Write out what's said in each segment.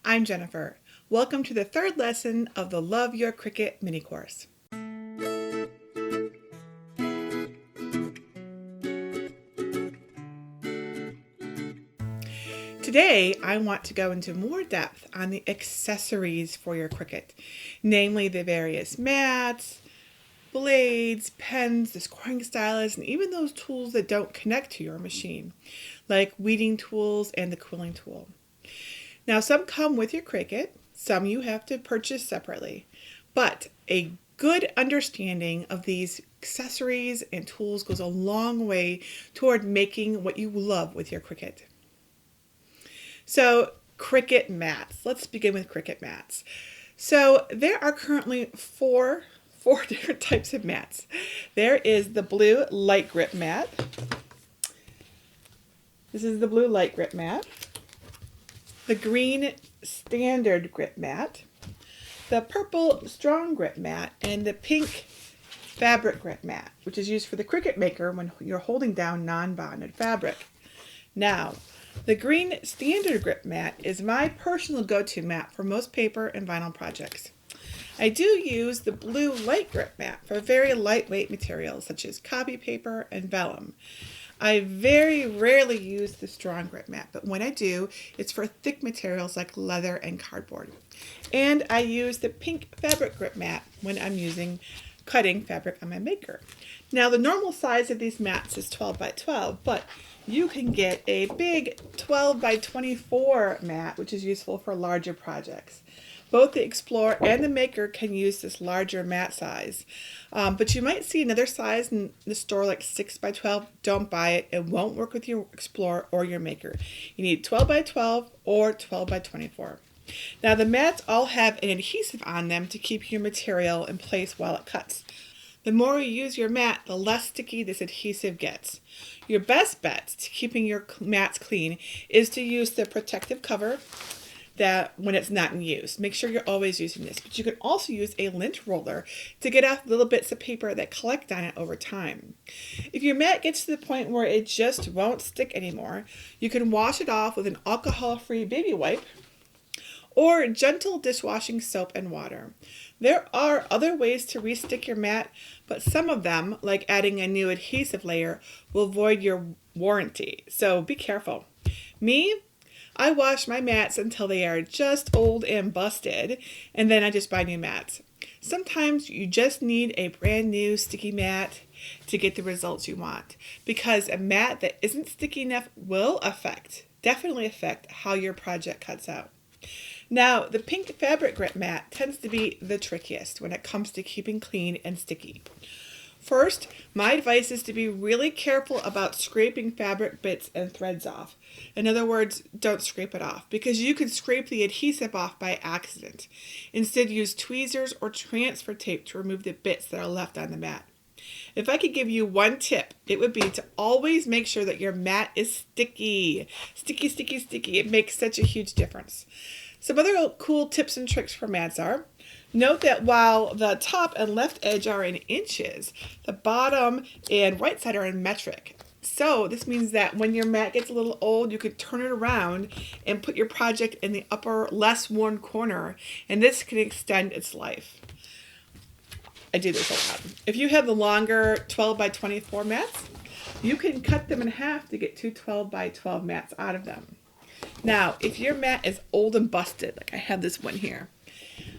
I'm Jennifer. Welcome to the third lesson of the Love Your Cricut mini course. Today, I want to go into more depth on the accessories for your Cricut, namely the various mats, blades, pens, the scoring stylus, and even those tools that don't connect to your machine, like weeding tools and the quilling tool. Now, some come with your Cricut, some you have to purchase separately, but a good understanding of these accessories and tools goes a long way toward making what you love with your Cricut. So, Cricut Mats. Let's begin with Cricut Mats. So, there are currently four different types of mats. There is the blue light grip mat. This is the blue light grip mat. The green standard grip mat. The purple strong grip mat, and the pink fabric grip mat, which is used for the Cricut Maker when you're holding down non-bonded fabric. Now, the green standard grip mat is my personal go-to mat for most paper and vinyl projects. I do use the blue light grip mat for very lightweight materials such as copy paper and vellum. I very rarely use the strong grip mat, but when I do, it's for thick materials like leather and cardboard. And I use the pink fabric grip mat when I'm cutting fabric on my maker. Now, the normal size of these mats is 12 by 12, but you can get a big 12 by 24 mat, which is useful for larger projects. Both the Explorer and the Maker can use this larger mat size. But you might see another size in the store like 6 by 12. Don't buy it. It won't work with your Explorer or your Maker. You need 12 by 12 or 12 by 24. Now, the mats all have an adhesive on them to keep your material in place while it cuts. The more you use your mat, the less sticky this adhesive gets. Your best bet to keeping your mats clean is to use the protective cover that when it's not in use. Make sure you're always using this. But you can also use a lint roller to get off little bits of paper that collect on it over time. If your mat gets to the point where it just won't stick anymore, you can wash it off with an alcohol-free baby wipe or gentle dishwashing soap and water. There are other ways to restick your mat, but some of them, like adding a new adhesive layer, will void your warranty, so be careful. I wash my mats until they are just old and busted, and then I just buy new mats. Sometimes you just need a brand new sticky mat to get the results you want, because a mat that isn't sticky enough will definitely affect how your project cuts out. Now, the pink fabric grip mat tends to be the trickiest when it comes to keeping clean and sticky. First, my advice is to be really careful about scraping fabric bits and threads off. In other words, don't scrape it off, because you could scrape the adhesive off by accident. Instead, use tweezers or transfer tape to remove the bits that are left on the mat. If I could give you one tip, it would be to always make sure that your mat is sticky. Sticky, sticky, sticky. It makes such a huge difference. Some other cool tips and tricks for mats are: note that while the top and left edge are in inches, the bottom and right side are in metric. So this means that when your mat gets a little old, you could turn it around and put your project in the upper, less worn corner, and this can extend its life. I do this a lot. If you have the longer 12 by 24 mats, you can cut them in half to get two 12 by 12 mats out of them. Now, if your mat is old and busted, like I have this one here,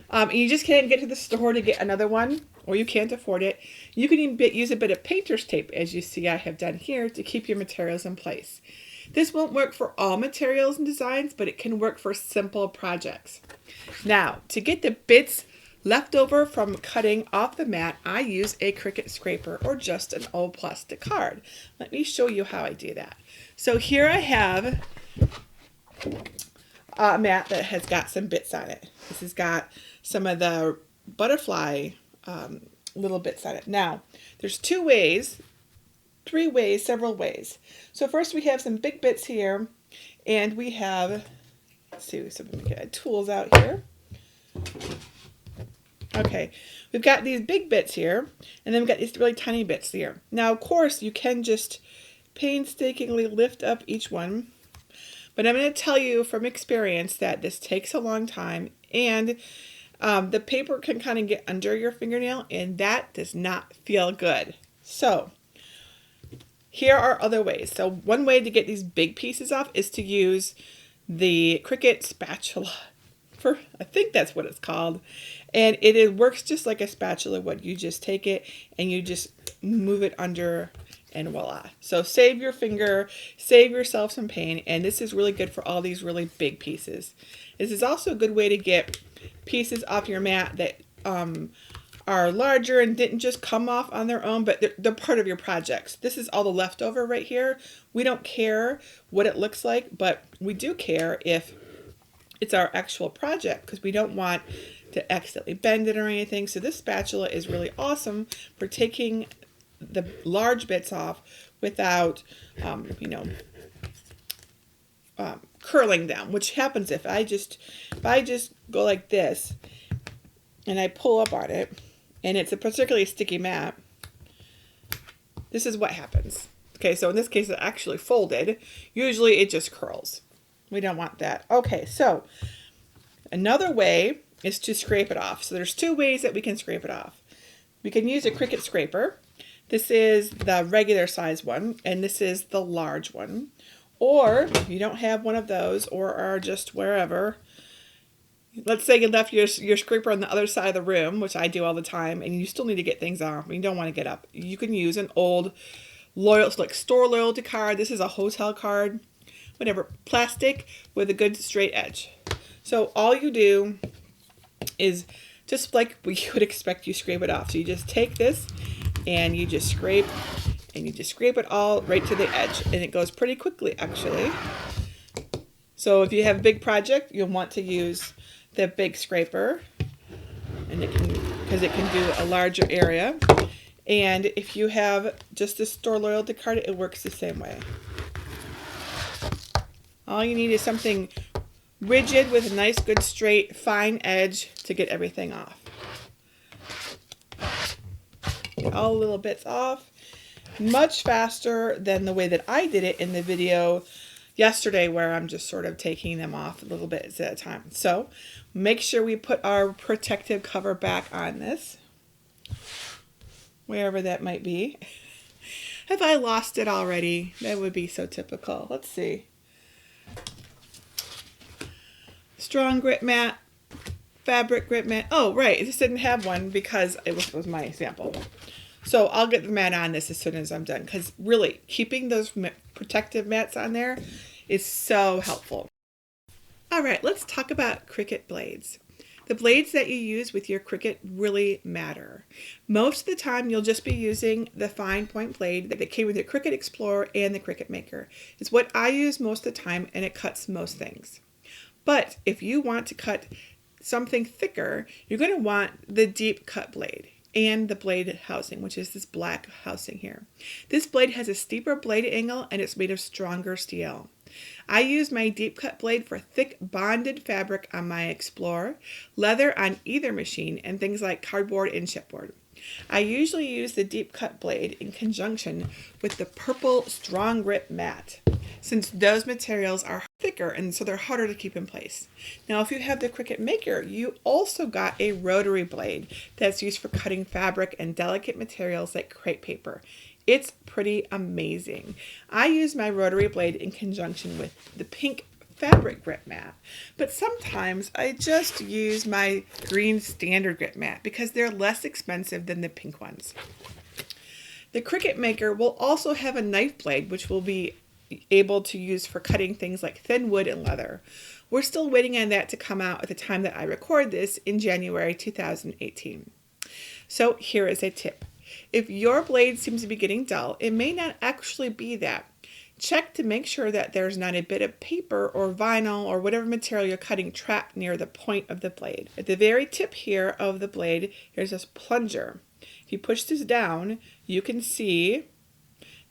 and you just can't get to the store to get another one, or you can't afford it, you can even use a bit of painter's tape, as you see I have done here, to keep your materials in place. This won't work for all materials and designs, but it can work for simple projects. Now, to get the bits left over from cutting off the mat, I use a Cricut scraper or just an old plastic card. Let me show you how I do that. So here I have a mat that has got some bits on it. This has got some of the butterfly little bits on it. Now, there's several ways. So first we have some big bits here, and we have, let's see, so let me get tools out here. Okay, we've got these big bits here, and then we've got these really tiny bits here. Now, of course, you can just painstakingly lift up each one, But I'm going to tell you from experience that this takes a long time, and the paper can kind of get under your fingernail, and that does not feel good. So here are other ways. So one way to get these big pieces off is to use the Cricut spatula. I think that's what it's called. And it works just like a spatula would. You just take it and you just move it under, and voila. So save your finger, save yourself some pain, and this is really good for all these really big pieces. This is also a good way to get pieces off your mat that are larger and didn't just come off on their own, but they're part of your projects. This is all the leftover right here. We don't care what it looks like, but we do care if it's our actual project, because we don't want to accidentally bend it or anything. So this spatula is really awesome for taking the large bits off without, curling them, which happens if I just go like this and I pull up on it, and it's a particularly sticky mat. This is what happens. Okay, so in this case, it actually folded. Usually it just curls. We don't want that. Okay, so another way is to scrape it off. So there's two ways that we can scrape it off. We can use a Cricut scraper. This is the regular size one, and this is the large one. Or if you don't have one of those, or are just wherever, let's say you left your scraper on the other side of the room, which I do all the time, and you still need to get things off, and you don't want to get up. You can use an old store loyalty card. This is a hotel card. Whatever, plastic with a good straight edge. So all you do is just like we would expect, you scrape it off. So you just take this and you just scrape, and you just scrape it all right to the edge, and it goes pretty quickly actually. So if you have a big project, you'll want to use the big scraper, and because it can do a larger area. And if you have just a store loyalty card, it works the same way. All you need is something rigid with a nice, good, straight, fine edge to get everything off. Get all the little bits off. Much faster than the way that I did it in the video yesterday, where I'm just sort of taking them off a little bit at a time. So make sure we put our protective cover back on this, wherever that might be. Have I lost it already? That would be so typical. Let's see. Strong grip mat, fabric grip mat. Oh, right. This didn't have one because it was my sample. So I'll get the mat on this as soon as I'm done, because really keeping those protective mats on there is so helpful. All right, let's talk about Cricut blades. The blades that you use with your Cricut really matter. Most of the time, you'll just be using the fine point blade that came with the Cricut Explorer and the Cricut Maker. It's what I use most of the time, and it cuts most things. But if you want to cut something thicker, you're going to want the deep cut blade and the blade housing, which is this black housing here. This blade has a steeper blade angle, and it's made of stronger steel. I use my deep cut blade for thick bonded fabric on my Explorer, leather on either machine, and things like cardboard and chipboard. I usually use the deep cut blade in conjunction with the purple strong grip mat, since those materials are thicker and so they're harder to keep in place. Now, if you have the Cricut Maker, you also got a rotary blade that's used for cutting fabric and delicate materials like crepe paper. It's pretty amazing. I use my rotary blade in conjunction with the pink fabric grip mat, but sometimes I just use my green standard grip mat because they're less expensive than the pink ones. The Cricut Maker will also have a knife blade, which will be able to use for cutting things like thin wood and leather. We're still waiting on that to come out at the time that I record this in January 2018. So here is a tip. If your blade seems to be getting dull, it may not actually be that. Check to make sure that there's not a bit of paper or vinyl or whatever material you're cutting trapped near the point of the blade. At the very tip here of the blade, there's this plunger. If you push this down, you can see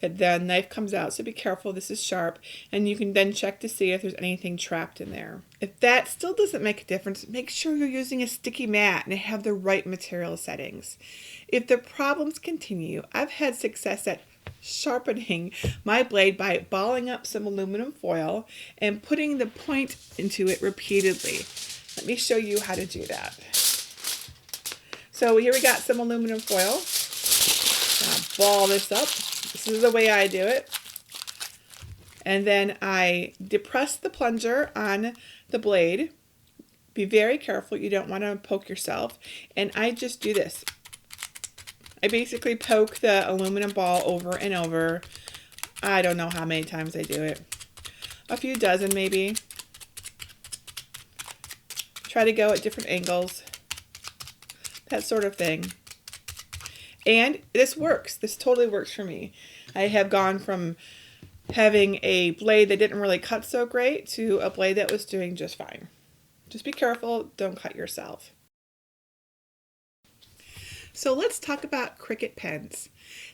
that the knife comes out, so be careful, this is sharp, and you can then check to see if there's anything trapped in there. If that still doesn't make a difference, make sure you're using a sticky mat and have the right material settings. If the problems continue, I've had success at sharpening my blade by balling up some aluminum foil and putting the point into it repeatedly. Let me show you how to do that. So here we got some aluminum foil. I'll ball this up. This is the way I do it. And then I depress the plunger on the blade. Be very careful. You don't want to poke yourself. And I just do this. I basically poke the aluminum ball over and over. I don't know how many times I do it. A few dozen maybe. Try to go at different angles. That sort of thing. And this works. This totally works for me. I have gone from having a blade that didn't really cut so great to a blade that was doing just fine. Just be careful. Don't cut yourself. So let's talk about Cricut pens.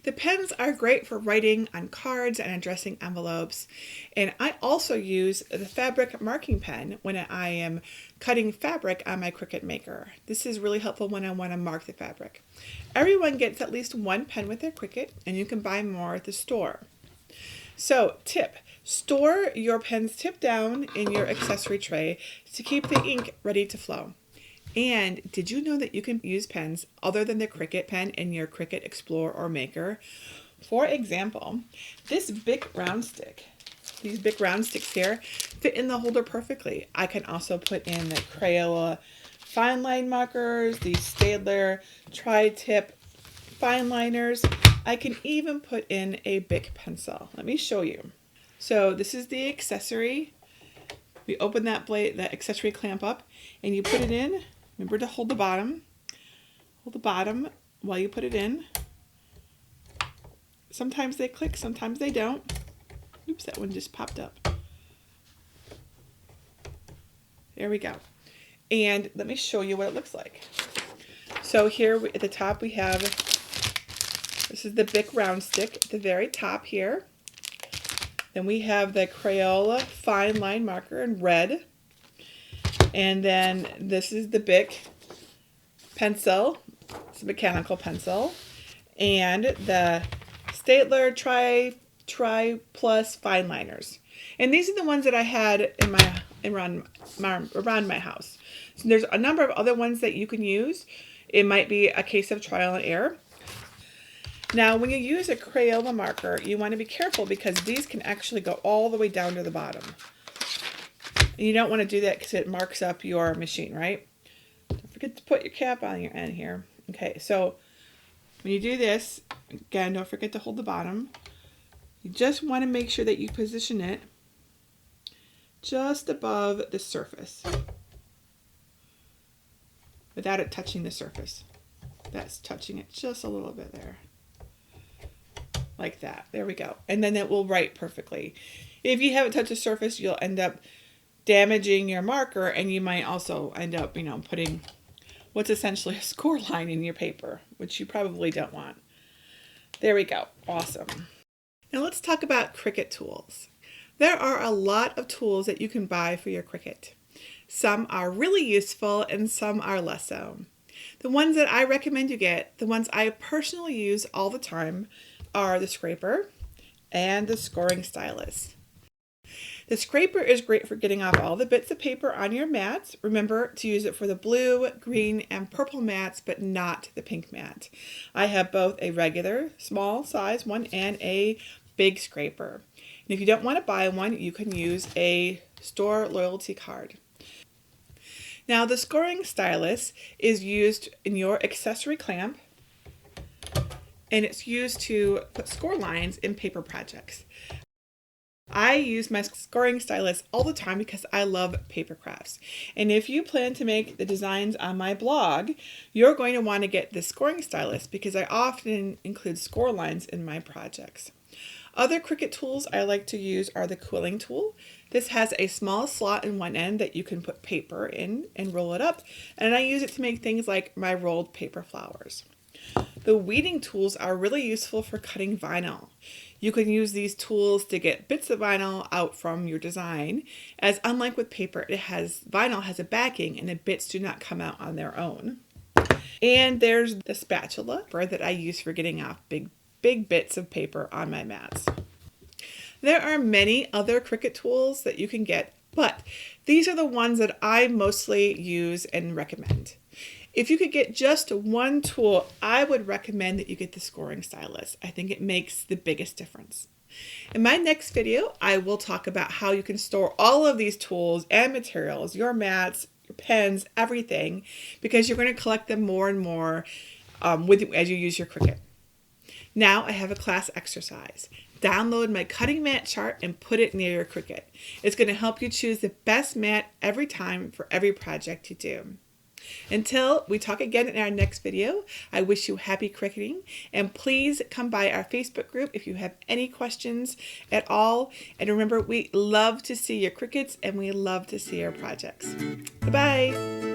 The pens are great for writing on cards and addressing envelopes. And I also use the fabric marking pen when I am cutting fabric on my Cricut Maker. This is really helpful when I want to mark the fabric. Everyone gets at least one pen with their Cricut, and you can buy more at the store. So tip, store your pens tip down in your accessory tray to keep the ink ready to flow. And did you know that you can use pens other than the Cricut pen in your Cricut Explorer or Maker? For example, this big round stick, these big round sticks here fit in the holder perfectly. I can also put in the Crayola fine line markers, the Staedtler tri-tip fine liners. I can even put in a Bic pencil. Let me show you. So this is the accessory. We open that blade, that accessory clamp up, and you put it in. Remember to hold the bottom. Hold the bottom while you put it in. Sometimes they click, sometimes they don't. Oops, that one just popped up. There we go. And let me show you what it looks like. So here at the top we have, this is the Bic round stick at the very top here. Then we have the Crayola fine line marker in red. And then this is the Bic pencil. It's a mechanical pencil. And the Staedtler Tri Plus fine liners. And these are the ones that I had around my house. So there's a number of other ones that you can use. It might be a case of trial and error. Now, when you use a Crayola marker, you want to be careful because these can actually go all the way down to the bottom. And you don't want to do that because it marks up your machine, right? Don't forget to put your cap on your end here. Okay, so when you do this, again, don't forget to hold the bottom. You just want to make sure that you position it just above the surface without it touching the surface. That's touching it just a little bit there. Like that. There we go. And then it will write perfectly. If you haven't touched the surface, you'll end up damaging your marker, and you might also end up, putting what's essentially a score line in your paper, which you probably don't want. There we go. Awesome. Now let's talk about Cricut tools. There are a lot of tools that you can buy for your Cricut. Some are really useful and some are less so. The ones that I recommend you get, the ones I personally use all the time, are the scraper and the scoring stylus. The scraper is great for getting off all the bits of paper on your mats. Remember to use it for the blue, green, and purple mats, but not the pink mat. I have both a regular small size one and a big scraper. And if you don't want to buy one, you can use a store loyalty card. Now the scoring stylus is used in your accessory clamp, and it's used to put score lines in paper projects. I use my scoring stylus all the time because I love paper crafts. And if you plan to make the designs on my blog, you're going to want to get the scoring stylus because I often include score lines in my projects. Other Cricut tools I like to use are the quilling tool. This has a small slot in one end that you can put paper in and roll it up. And I use it to make things like my rolled paper flowers. The weeding tools are really useful for cutting vinyl. You can use these tools to get bits of vinyl out from your design, as unlike with paper, vinyl has a backing and the bits do not come out on their own. And there's the spatula that I use for getting off big big bits of paper on my mats. There are many other Cricut tools that you can get, but these are the ones that I mostly use and recommend. If you could get just one tool, I would recommend that you get the scoring stylus. I think it makes the biggest difference. In my next video, I will talk about how you can store all of these tools and materials, your mats, your pens, everything, because you're going to collect them more and more as you use your Cricut. Now I have a class exercise. Download my cutting mat chart and put it near your Cricut. It's going to help you choose the best mat every time for every project you do. Until we talk again in our next video, I wish you happy cricketing, and please come by our Facebook group if you have any questions at all. And remember, we love to see your Cricuts and we love to see your projects. Bye-bye.